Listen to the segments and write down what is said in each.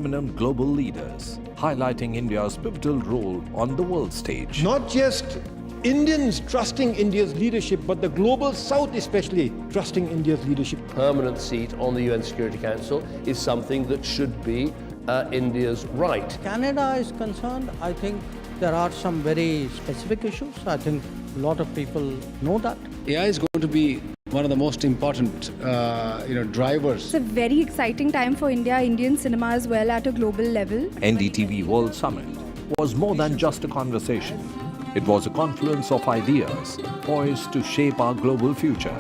prominent global leaders, highlighting India's pivotal role on the world stage. Not just Indians trusting India's leadership, but the global South especially trusting India's leadership. Permanent seat on the UN Security Council is something that should be India's right. Canada is concerned, I think there are some very specific issues. I think a lot of people know that. AI is going to be one of the most important drivers. It's a very exciting time for India, Indian cinema as well at a global level. NDTV World Summit was more than just a conversation. It was a confluence of ideas poised to shape our global future.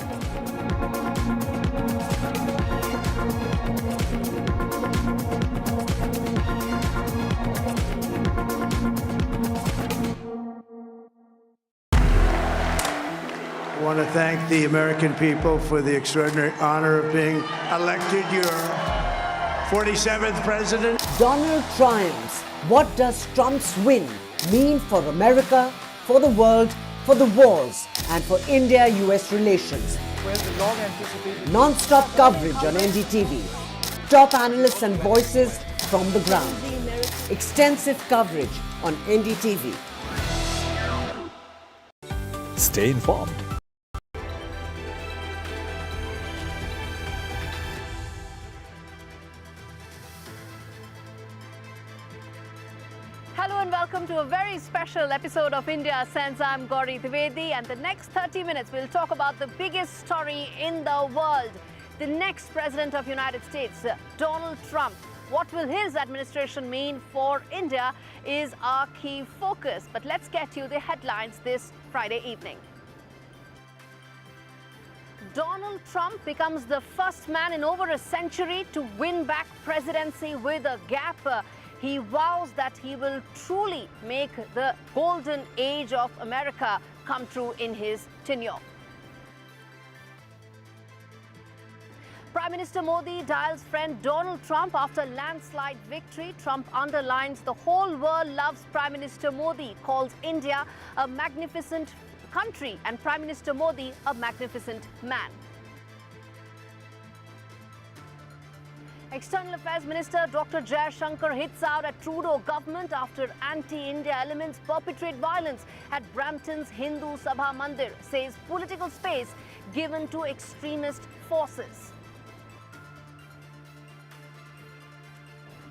I want to thank the American people for the extraordinary honor of being elected your 47th president. Donald triumphs. What does Trump's win mean for America, for the world, for the wars, and for India-US relations? Non-stop coverage on NDTV. Top analysts and voices from the ground. Extensive coverage on NDTV. Stay informed. Hello and welcome to a very special episode of India Sense. I'm Gauri Dwivedi, and the next 30 minutes we'll talk about the biggest story in the world. The next President of the United States, Donald Trump. What will his administration mean for India is our key focus. But let's get you the headlines this Friday evening. Donald Trump becomes the first man in over a century to win back presidency with a gap. He vows that he will truly make the golden age of America come true in his tenure. Prime Minister Modi dials friend Donald Trump after landslide victory. Trump underlines the whole world loves Prime Minister Modi, calls India a magnificent country and Prime Minister Modi a magnificent man. External Affairs Minister Dr. Jaishankar hits out at Trudeau government after anti-India elements perpetrate violence at Brampton's Hindu Sabha Mandir, says political space given to extremist forces.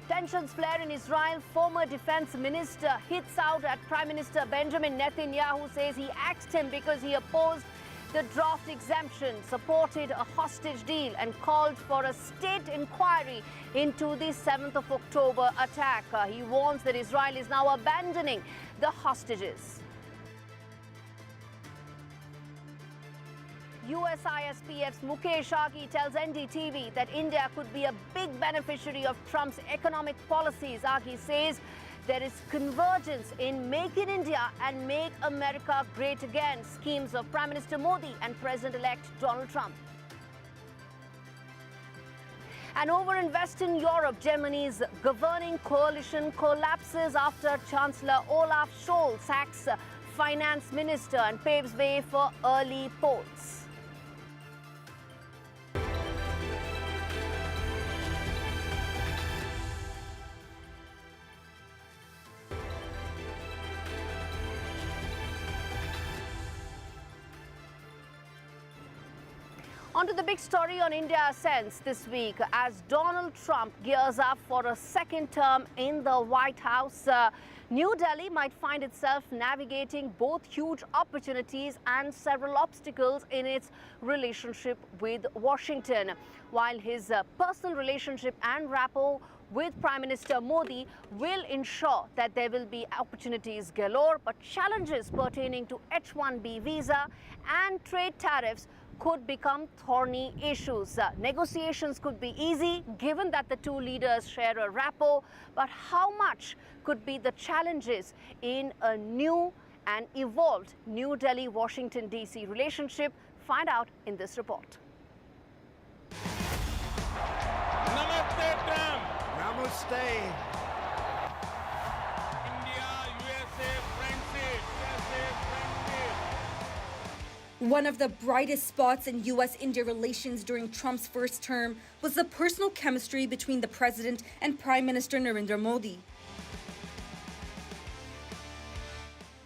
Tensions flare in Israel. Former defense minister hits out at Prime Minister Benjamin Netanyahu, says he axed him because he opposed the draft exemption, supported a hostage deal and called for a state inquiry into the 7th of October attack. He warns that Israel is now abandoning the hostages. USISPF's Mukesh Aghi tells NDTV that India could be a big beneficiary of Trump's economic policies. Aghi says there is convergence in Make in India and Make America Great Again schemes of Prime Minister Modi and President-elect Donald Trump. And over in Western Europe, Germany's governing coalition collapses after Chancellor Olaf Scholz sacks finance minister and paves way for early polls. On to the big story on India Sense this week as Donald Trump gears up for a second term in the White House. New Delhi might find itself navigating both huge opportunities and several obstacles in its relationship with Washington. While his personal relationship and rapport with Prime Minister Modi will ensure that there will be opportunities galore, but challenges pertaining to H-1B visa and trade tariffs could become thorny issues. Negotiations could be easy given that the two leaders share a rapport, but how much could be the challenges in a new and evolved New Delhi-Washington DC relationship? Find out in this report. Namaste, Trump. Namaste. India, USA friendship. One of the brightest spots in U.S.-India relations during Trump's first term was the personal chemistry between the president and Prime Minister Narendra Modi.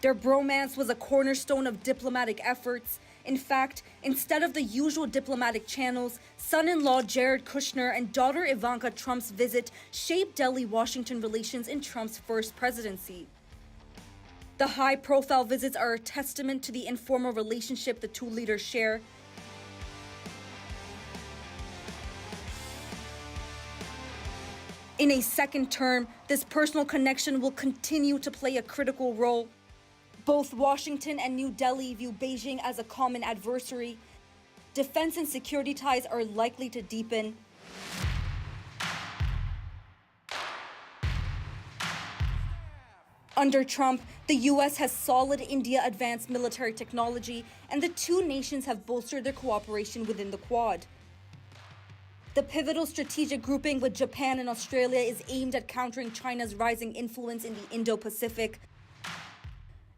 Their bromance was a cornerstone of diplomatic efforts. In fact, instead of the usual diplomatic channels, son-in-law Jared Kushner and daughter Ivanka Trump's visit shaped Delhi-Washington relations in Trump's first presidency. The high-profile visits are a testament to the informal relationship the two leaders share. In a second term, this personal connection will continue to play a critical role. Both Washington and New Delhi view Beijing as a common adversary. Defense and security ties are likely to deepen. Under Trump, the U.S. has solid India-advanced military technology, and the two nations have bolstered their cooperation within the Quad. The pivotal strategic grouping with Japan and Australia is aimed at countering China's rising influence in the Indo-Pacific.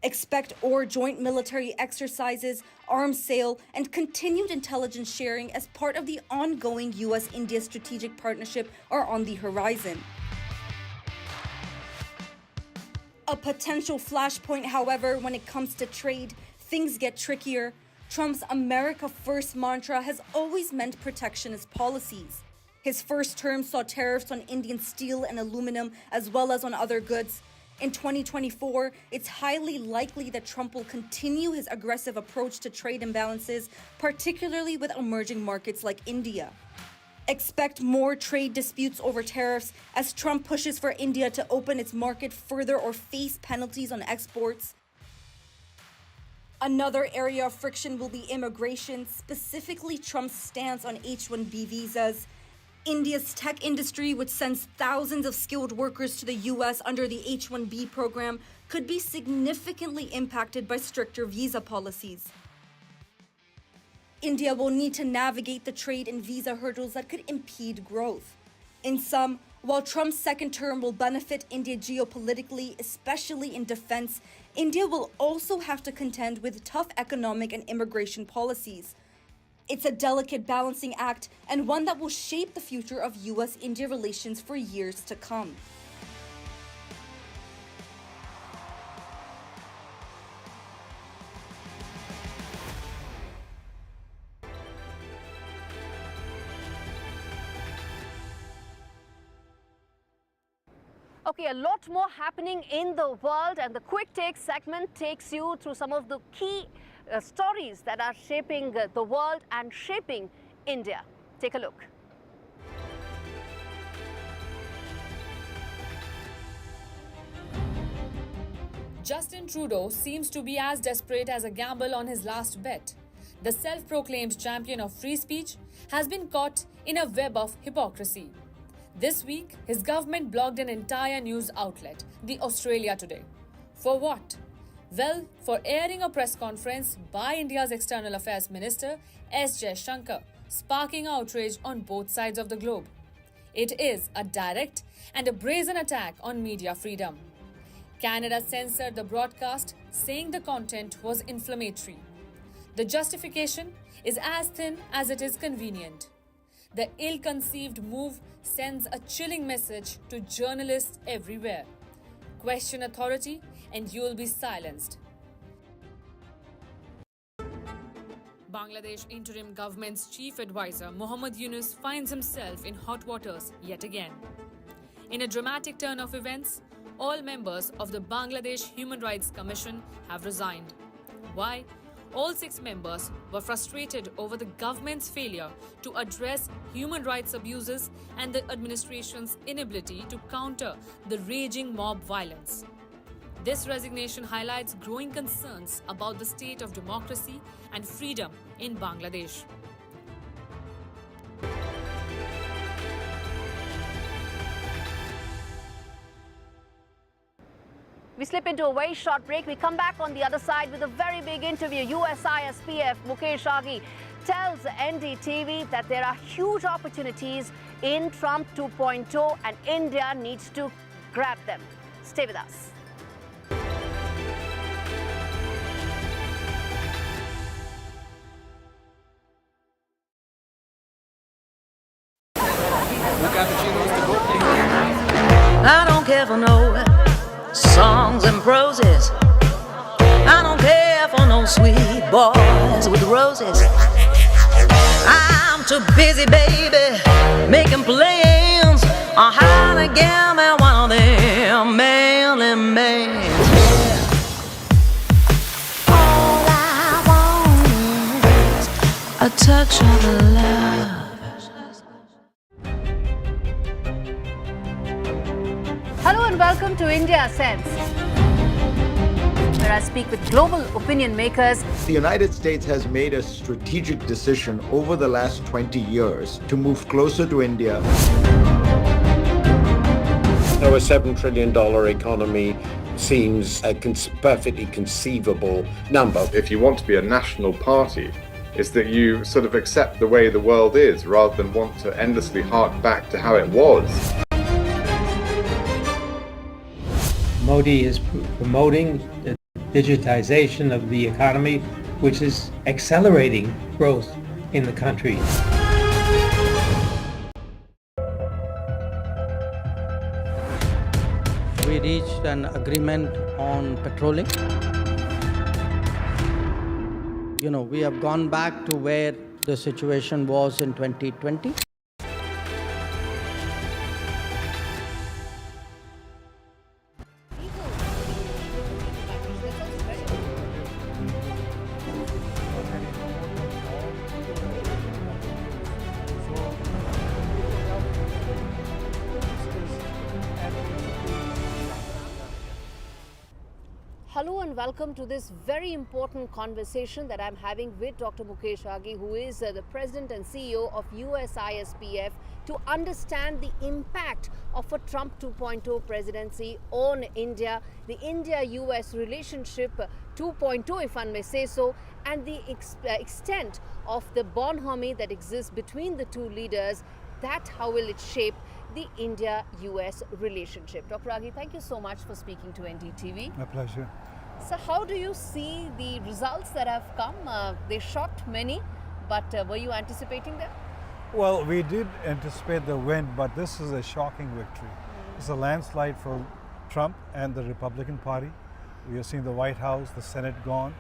Expect joint military exercises, arms sale, and continued intelligence sharing as part of the ongoing U.S.-India strategic partnership are on the horizon. A potential flashpoint, however, when it comes to trade, things get trickier. Trump's America First mantra has always meant protectionist policies. His first term saw tariffs on Indian steel and aluminum, as well as on other goods. In 2024, it's highly likely that Trump will continue his aggressive approach to trade imbalances, particularly with emerging markets like India. Expect more trade disputes over tariffs as Trump pushes for India to open its market further or face penalties on exports. Another area of friction will be immigration, specifically Trump's stance on H-1B visas. India's tech industry, which sends thousands of skilled workers to the U.S. under the H-1B program, could be significantly impacted by stricter visa policies. India will need to navigate the trade and visa hurdles that could impede growth. In sum, while Trump's second term will benefit India geopolitically, especially in defense, India will also have to contend with tough economic and immigration policies. It's a delicate balancing act and one that will shape the future of U.S.-India relations for years to come. Okay, a lot more happening in the world, and the Quick Take segment takes you through some of the key stories that are shaping the world and shaping India. Take a look. Justin Trudeau seems to be as desperate as a gamble on his last bet. The self-proclaimed champion of free speech has been caught in a web of hypocrisy. This week, his government blocked an entire news outlet, the Australia Today. For what? Well, for airing a press conference by India's External Affairs Minister S. Jaishankar, sparking outrage on both sides of the globe. It is a direct and a brazen attack on media freedom. Canada censored the broadcast, saying the content was inflammatory. The justification is as thin as it is convenient. The ill-conceived move sends a chilling message to journalists everywhere. Question authority and you will be silenced. Bangladesh interim government's chief advisor Moahmmed Yunus finds himself in hot waters yet again. In a dramatic turn of events, all members of the Bangladesh Human Rights Commission have resigned. Why? All 6 members were frustrated over the government's failure to address human rights abuses and the administration's inability to counter the raging mob violence. This resignation highlights growing concerns about the state of democracy and freedom in Bangladesh. We slip into a very short break. We come back on the other side with a very big interview. USISPF Mukesh Aghi tells NDTV that there are huge opportunities in Trump 2.0 and India needs to grab them. Stay with us. I don't care for no songs and proses. I don't care for no sweet boys with roses. I'm too busy, baby, making plans on how to get me one of them manly men. All I want is a touch of love. Hello and welcome to India Sense, where I speak with global opinion makers. The United States has made a strategic decision over the last 20 years to move closer to India. Now, a $7 trillion economy seems a perfectly conceivable number. If you want to be a national party, it's that you sort of accept the way the world is rather than want to endlessly hark back to how it was. Modi is promoting the digitization of the economy, which is accelerating growth in the country. We reached an agreement on petroling. You know, we have gone back to where the situation was in 2020. Hello and welcome to this very important conversation that I'm having with Dr. Mukesh Aghi, who is the President and CEO of USISPF, to understand the impact of a Trump 2.0 presidency on India, the India-US relationship 2.0, if one may say so, and the extent of the bonhomie that exists between the two leaders. That how will it shape the India-US relationship? Dr. Aghi, thank you so much for speaking to NDTV. My pleasure. So how do you see the results that have come? They shocked many, but were you anticipating them? Well, we did anticipate the win, but this is a shocking victory. It's a landslide for Trump and the Republican Party. We are seeing the White House, the Senate gone,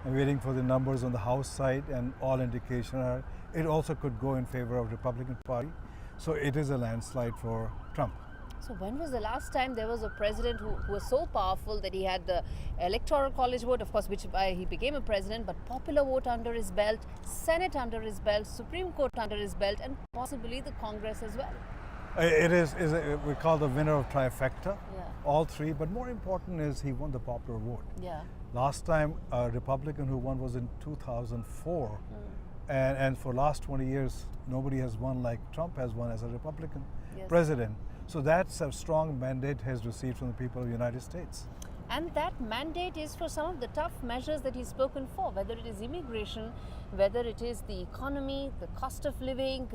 and waiting for the numbers on the House side, and all indication are it also could go in favor of Republican Party. So it is a landslide for Trump. So when was the last time there was a president who was so powerful that he had the electoral college vote, of course, which he became a president, but popular vote under his belt, Senate under his belt, Supreme Court under his belt, and possibly the Congress as well? It is we call the winner of trifecta, yeah. All three, but more important is he won the popular vote. Yeah. Last time a Republican who won was in 2004. And for last 20 years, nobody has won like Trump has won as a Republican president. So that's a strong mandate he has received from the people of the United States. And that mandate is for some of the tough measures that he's spoken for, whether it is immigration, whether it is the economy, the cost of living,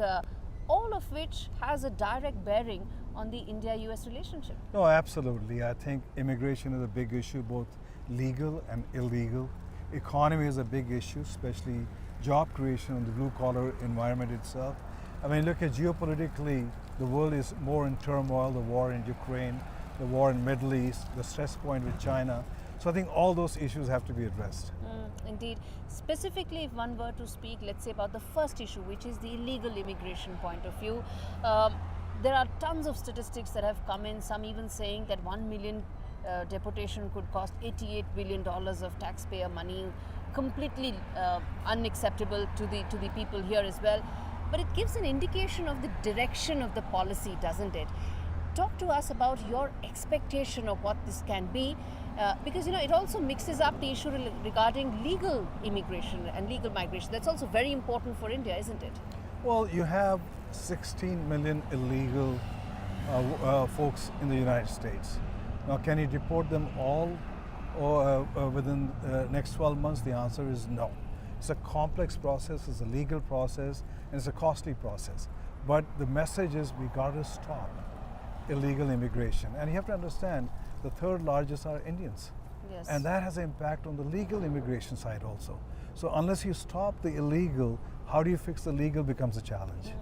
all of which has a direct bearing on the India-US relationship. No, absolutely. I think immigration is a big issue, both legal and illegal. Economy is a big issue, especially job creation in the blue-collar environment itself. I mean, look at geopolitically, the world is more in turmoil, the war in Ukraine, the war in Middle East, the stress point with China. So I think all those issues have to be addressed. Indeed. Specifically, if one were to speak, let's say, about the first issue, which is the illegal immigration point of view, there are tons of statistics that have come in, some even saying that 1 million deportation could cost $88 billion of taxpayer money, completely unacceptable to the people here as well. But it gives an indication of the direction of the policy, doesn't it? Talk to us about your expectation of what this can be, because it also mixes up the issue regarding legal immigration and legal migration. That's also very important for India, isn't it? Well, you have 16 million illegal folks in the United States. Now, can you deport them all or within the next 12 months? The answer is no. It's a complex process, it's a legal process, and it's a costly process. But the message is we got to stop illegal immigration. And you have to understand, the third largest are Indians. Yes. And that has an impact on the legal immigration side also. So unless you stop the illegal, how do you fix the legal becomes a challenge.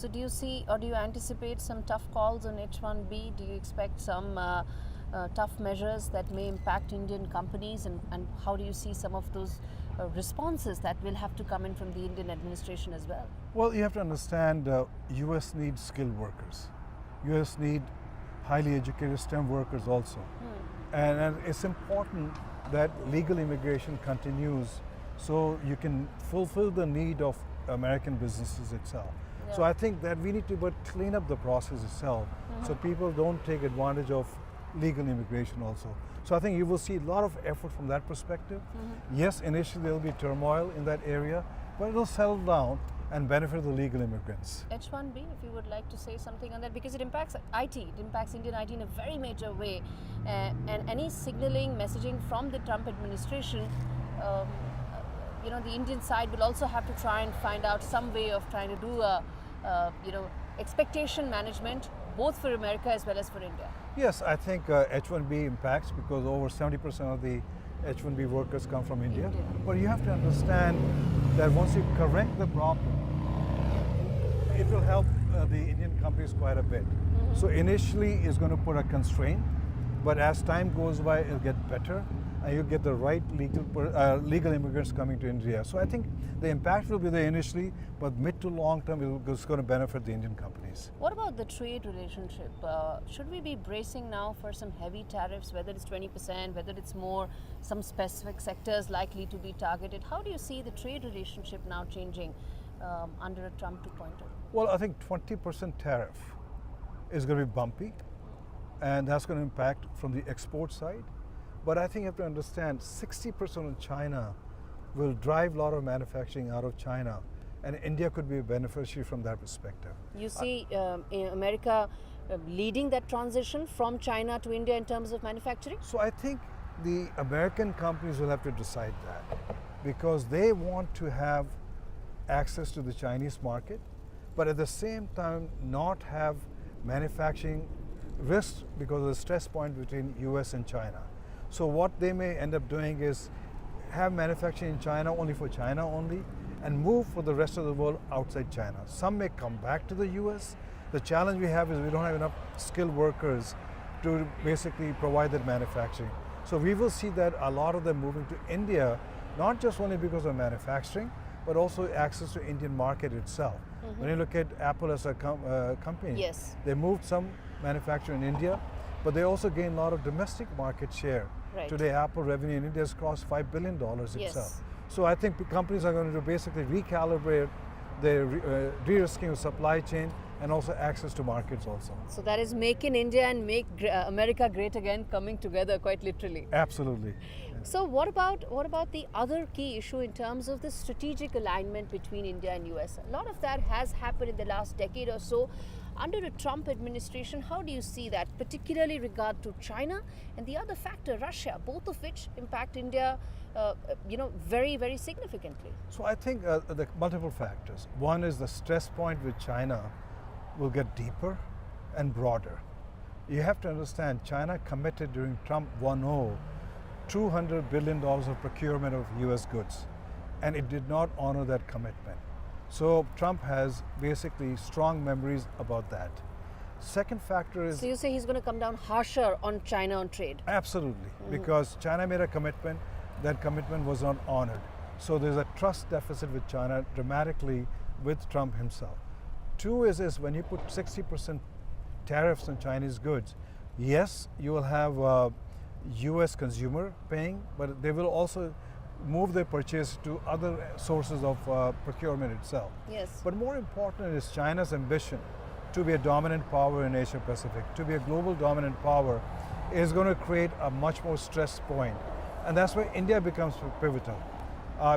So do you see or do you anticipate some tough calls on H1B? Do you expect some tough measures that may impact Indian companies, and how do you see some of those responses that will have to come in from the Indian administration as well? Well, you have to understand US needs skilled workers. US need highly educated STEM workers also. And it's important that legal immigration continues so you can fulfill the need of American businesses itself. Yeah. So I think that we need to clean up the process itself so people don't take advantage of legal immigration also. So I think you will see a lot of effort from that perspective. Yes, initially there will be turmoil in that area, but it will settle down and benefit the legal immigrants. H1B, if you would like to say something on that, because it impacts IT, it impacts Indian IT in a very major way, and any signaling, messaging from the Trump administration, you know, the Indian side will also have to try and find out some way of trying to do a, you know, expectation management, both for America as well as for India. Yes, I think H1B impacts because over 70% of the H1B workers come from India. But you have to understand that once you correct the problem, it will help the Indian companies quite a bit. So initially it's going to put a constraint, but as time goes by, it'll get better, and you'll get the right legal immigrants coming to India. So I think the impact will be there initially, but mid to long term, it's going to benefit the Indian companies. What about the trade relationship? Should we be bracing now for some heavy tariffs, whether it's 20%, whether it's more, some specific sectors likely to be targeted? How do you see the trade relationship now changing under a Trump 2.0? Well, I think 20% tariff is going to be bumpy, and that's going to impact from the export side. But I think you have to understand 60% of China will drive a lot of manufacturing out of China, and India could be a beneficiary from that perspective. You see America leading that transition from China to India in terms of manufacturing? So I think the American companies will have to decide that, because they want to have access to the Chinese market, but at the same time not have manufacturing risks because of the stress point between US and China. So what they may end up doing is have manufacturing in China only for China only, and move for the rest of the world outside China. Some may come back to the US. The challenge we have is we don't have enough skilled workers to basically provide that manufacturing. So we will see that a lot of them moving to India, not just only because of manufacturing, but also access to Indian market itself. When you look at Apple as a company, yes, they moved some manufacturing in India, but they also gained a lot of domestic market share. Right. Today, Apple revenue in India has crossed $5 billion itself. Yes. So I think companies are going to basically recalibrate their de-risking of supply chain and also access to markets also. So that is Make in India and Make America Great Again coming together quite literally. Absolutely. So what about the other key issue in terms of the strategic alignment between India and US? A lot of that has happened in the last decade or so. Under the Trump administration, how do you see that, particularly regard to China and the other factor, Russia, both of which impact India, you know, very, very significantly? So I think the multiple factors. One is the stress point with China will get deeper and broader. You have to understand, China committed during Trump 1.0 $200 billion of procurement of US goods, and it did not honor that commitment. So Trump has basically strong memories about that. Second factor is... So you say he's going to come down harsher on China on trade? Absolutely, because China made a commitment, that commitment was not honored. So there's a trust deficit with China dramatically with Trump himself. Two is when you put 60% tariffs on Chinese goods, yes, you will have US consumer paying, but they will also move their purchase to other sources of procurement itself. Yes. But more important is China's ambition to be a dominant power in Asia Pacific, to be a global dominant power, is going to create a much more stress point. And that's where India becomes pivotal.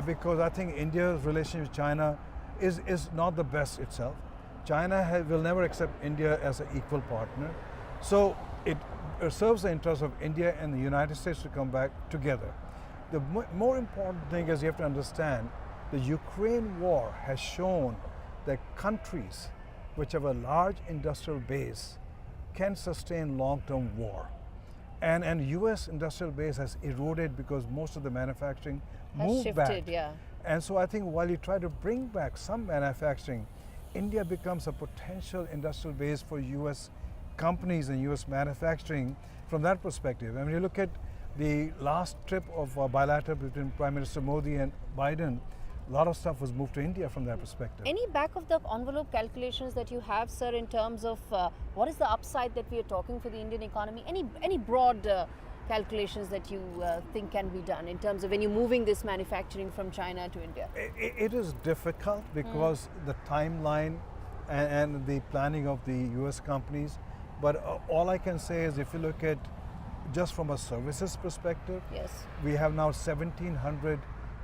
Because I think India's relationship with China is not the best itself. China will never accept India as an equal partner. So it serves the interest of India and the United States to come back together. The more important thing is you have to understand the Ukraine war has shown that countries which have a large industrial base can sustain long-term war. And US industrial base has eroded because most of the manufacturing moved back. Yeah. And so I think while you try to bring back some manufacturing, India becomes a potential industrial base for US companies and US manufacturing from that perspective. I mean, you look at the last trip of bilateral between Prime Minister Modi and Biden, a lot of stuff was moved to India from that perspective. Any back of the envelope calculations that you have, sir, in terms of what is the upside that we are talking for the Indian economy? Any broad calculations that you think can be done in terms of when you're moving this manufacturing from China to India? It is difficult because the timeline and the planning of the US companies, but all I can say is if you look at just from a services perspective, yes, we have now 1,700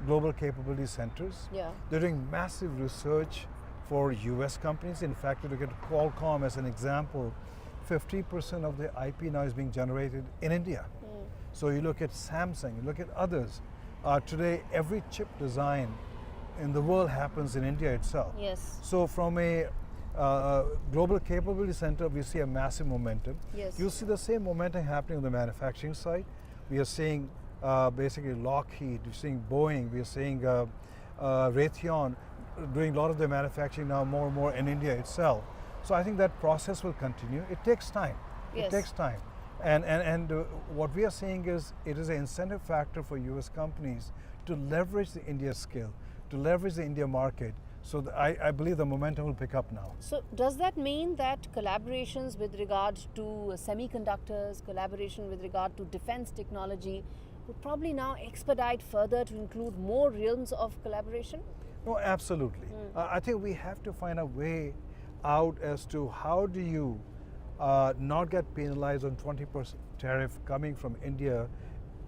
global capability centers. Yeah. They're doing massive research for US companies. In fact, if you look at Qualcomm as an example, 50% of the IP now is being generated in India. So you look at Samsung, you look at others. Today, every chip design in the world happens in India itself. Yes. So from a global capability center, we see a massive momentum. Yes. You see the same momentum happening on the manufacturing side. We are seeing basically Lockheed, we're seeing Boeing, we're seeing Raytheon doing a lot of their manufacturing now more and more in India itself. So I think that process will continue. It takes time. Yes. It takes time. And what we are seeing is it is an incentive factor for US companies to leverage the India skill, to leverage the India market. So I believe the momentum will pick up now. So does that mean that collaborations with regard to semiconductors, collaboration with regard to defense technology would probably now expedite further to include more realms of collaboration? No, absolutely. I think we have to find a way out as to how do you not get penalized on 20% tariff coming from India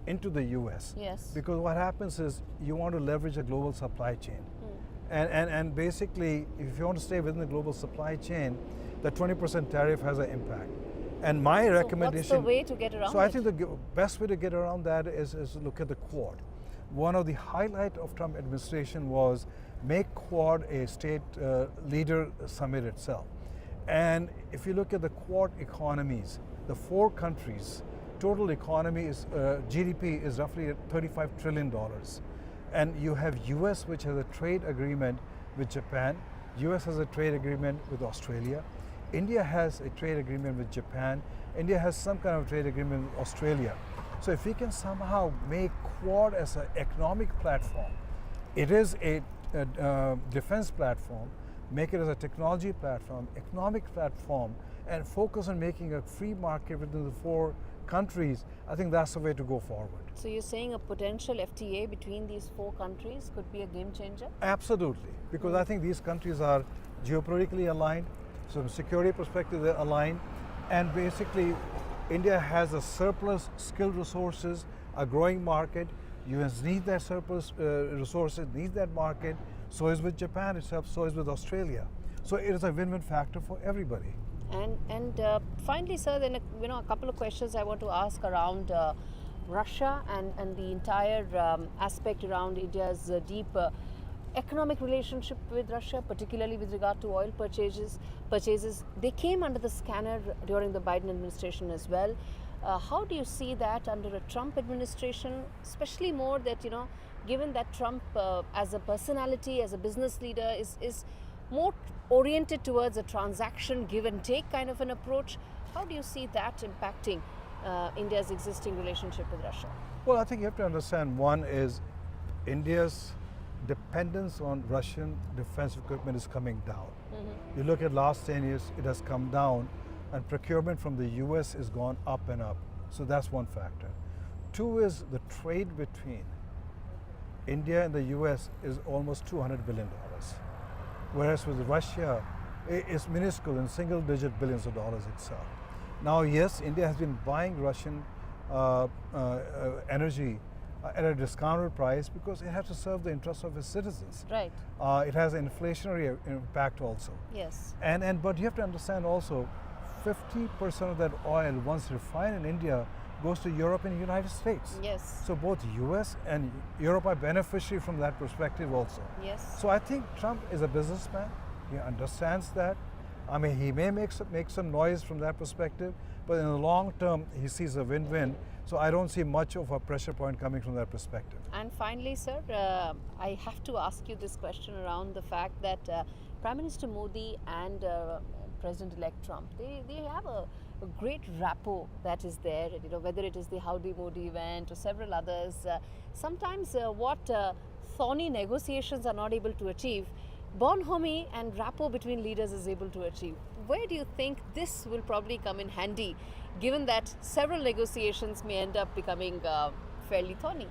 into the US. Yes. Because what happens is you want to leverage a global supply chain. And basically, if you want to stay within the global supply chain, the 20% tariff has an impact. And my recommendation... So what's the way to get around So I think the best way to get around that is look at the Quad. One of the highlights of Trump administration was make Quad a state leader summit itself. And if you look at the Quad economies, the 4 countries, total economy is GDP is roughly $35 trillion. And you have US, which has a trade agreement with Japan. US has a trade agreement with Australia. India has a trade agreement with Japan. India has some kind of trade agreement with Australia. So if we can somehow make Quad as an economic platform, it is a defense platform, make it as a technology platform, economic platform, and focus on making a free market within the 4 countries, I think that's the way to go forward. So you're saying a potential FTA between these 4 countries could be a game changer? Absolutely, because I think these countries are geopolitically aligned, so from a security perspective they're aligned, and basically India has a surplus skilled resources, a growing market. US need that surplus resources, need that market. So is with Japan itself, so is with Australia. So it is a win-win factor for everybody. And finally, sir, then a couple of questions I want to ask around Russia and the entire aspect around India's deep economic relationship with Russia, particularly with regard to oil purchases. They came under the scanner during the Biden administration as well. How do you see that under a Trump administration, especially more that, given that Trump as a personality, as a business leader is more oriented towards a transaction give and take kind of an approach, how do you see that impacting India's existing relationship with Russia? Well, I think you have to understand, one is India's dependence on Russian defense equipment is coming down. You look at last 10 years, it has come down, and procurement from the US has gone up and up. So that's one factor. 2 is the trade between India and the US is almost $200 billion. Whereas with Russia, it's minuscule in single-digit billions of dollars itself. Now, yes, India has been buying Russian energy at a discounted price because it has to serve the interests of its citizens. Right. It has an inflationary impact also. Yes. But you have to understand also, 50% of that oil, once refined in India, goes to Europe and the United States. Yes. So both US and Europe are beneficiary from that perspective also. Yes. So I think Trump is a businessman. He understands that. I mean, he may make some noise from that perspective, but in the long term, he sees a win-win. So I don't see much of a pressure point coming from that perspective. And finally, sir, I have to ask you this question around the fact that Prime Minister Modi and President-elect Trump, they have a great rapport that is there. You know, whether it is the Howdy Modi event or several others, sometimes what thorny negotiations are not able to achieve, bonhomie and rapport between leaders is able to achieve. Where do you think this will probably come in handy, given that several negotiations may end up becoming fairly thorny?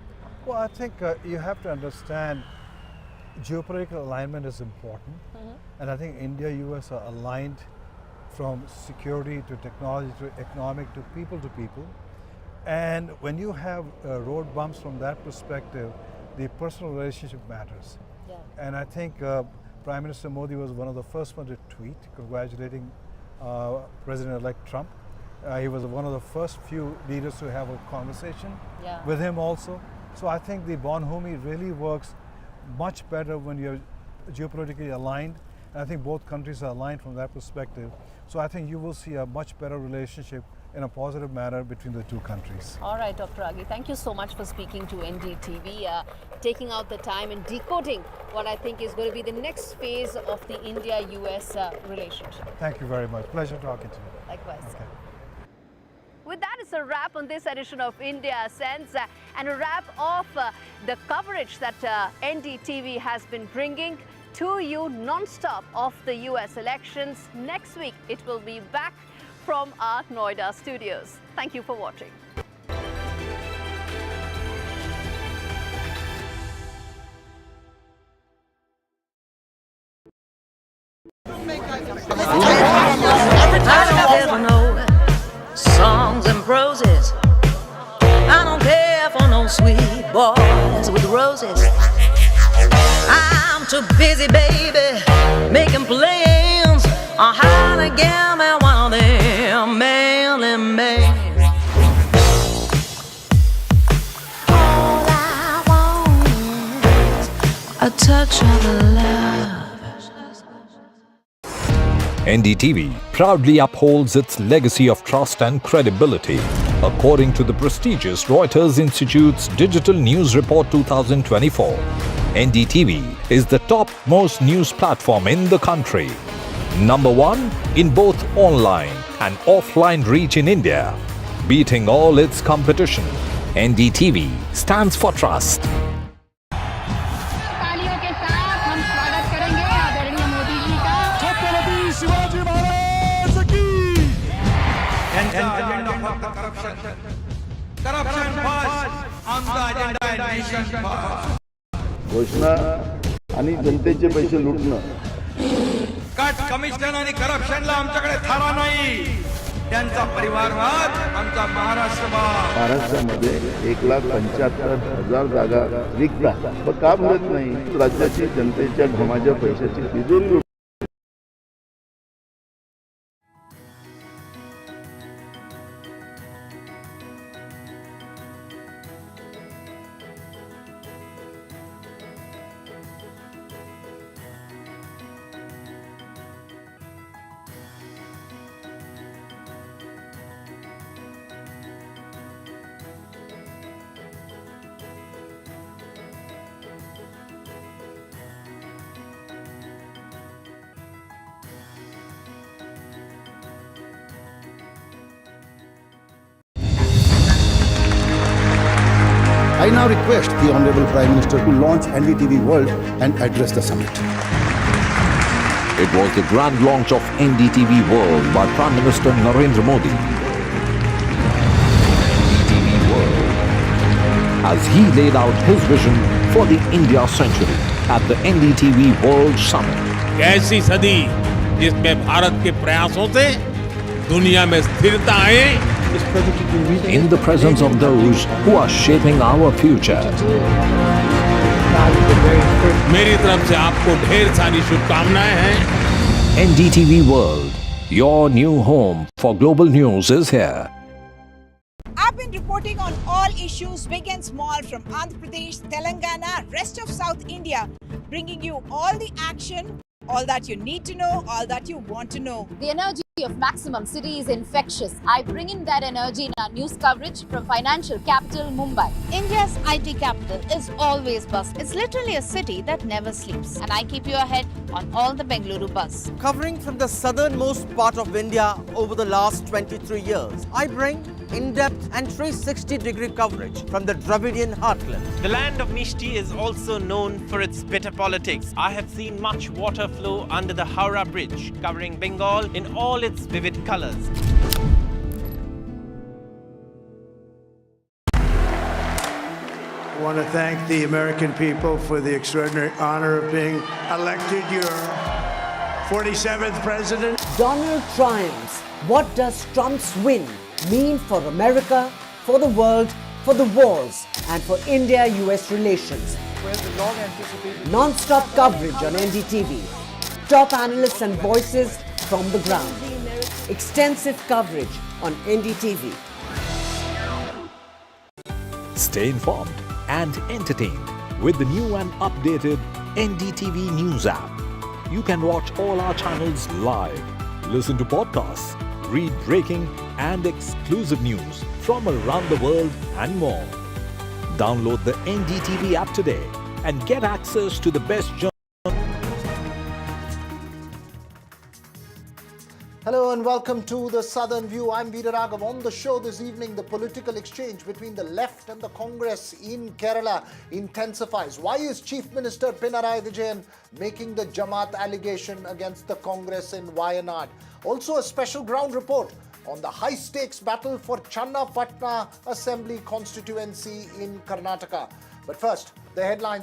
Well, I think you have to understand geopolitical alignment is important. And I think India, US are aligned from security to technology to economic to people. And when you have road bumps from that perspective, the personal relationship matters. Yeah. And I think Prime Minister Modi was one of the first ones to tweet congratulating President-elect Trump. He was one of the first few leaders to have a conversation with him also. So I think the bonhomie really works much better when you're geopolitically aligned. And I think both countries are aligned from that perspective. So I think you will see a much better relationship in a positive manner between the two countries. All right, Dr. Aghi, thank you so much for speaking to NDTV, taking out the time and decoding what I think is going to be the next phase of the India-US relationship. Thank you very much. Pleasure talking to you. Likewise. Okay. With that, it's a wrap on this edition of India Sense and a wrap of the coverage that NDTV has been bringing to you non-stop of the US elections. Next week, it will be back from our Noida studios. Thank you for watching. I don't know songs and proses. I don't care for no sweet boys with roses. I'm too busy, baby, making plans on how to get me one of them manly men. All I want is a touch of love. NDTV proudly upholds its legacy of trust and credibility. According to the prestigious Reuters Institute's Digital News Report 2024, NDTV is the top-most news platform in the country. Number 1 in both online and offline reach in India. Beating all its competition, NDTV stands for trust. तालियों के साथ हम स्वागत करेंगे आदरणीय मोदी जी का। छत्रपति शिवाजी महाराज की। Corruption first on the agenda and nation first. घोषणा आणि जनतेचे पैसे लुटणं. कट कमिशन आणि करप्शनला आमच्याकडे थारा नाही. त्यांचा परिवारवाद आमचा महाराष्ट्रवाद. महाराष्ट्रामध्ये 1,75,000 जागा रिक्त आहेत. मग का भरत नाही? राज्याची जनतेच्या घमाच्या पैशाची तिजोरी लुटणं. I now request the Honorable Prime Minister to launch NDTV World and address the summit. It was the grand launch of NDTV World by Prime Minister Narendra Modi. NDTV World, as he laid out his vision for the India century at the NDTV World Summit. कैसी सदी जिसमें भारत के प्रयासों से दुनिया में स्थिरता आए. In the presence of those who are shaping our future. मेरी तरफ से आपको ढेर सारी शुभकामनाएं हैं. NDTV World, your new home for global news is here. I've been reporting on all issues big and small from Andhra Pradesh, Telangana, rest of South India, bringing you all the action All that you need to know, all that you want to know. The energy of Maximum City is infectious. I bring in that energy in our news coverage from financial capital Mumbai. India's IT capital is always buzz. It's literally a city that never sleeps. And I keep you ahead on all the Bengaluru buzz. Covering from the southernmost part of India over the last 23 years, I bring in-depth and 360-degree coverage from the Dravidian heartland. The land of Mishti is also known for its bitter politics. I have seen much water flow under the Howrah Bridge, covering Bengal in all its vivid colors. I want to thank the American people for the extraordinary honor of being elected your 47th president. Donald triumphs. What does Trump's win mean for America, for the world, for the wars, and for India-US relations? Non-stop coverage on NDTV. Top analysts and voices from the ground. Extensive coverage on NDTV. Stay informed and entertained with the new and updated NDTV News app. You can watch all our channels live, listen to podcasts, read breaking and exclusive news from around the world and more. Download the NDTV app today and get access to the best journalism. Hello and welcome to the Southern View. I'm Veeraraghav. On the show this evening, the political exchange between the left and the Congress in Kerala intensifies. Why is Chief Minister Pinarayi Vijayan making the Jamaat allegation against the Congress in Wayanad? Also a special ground report on the high-stakes battle for Channapatna Assembly constituency in Karnataka. But first, the headlines.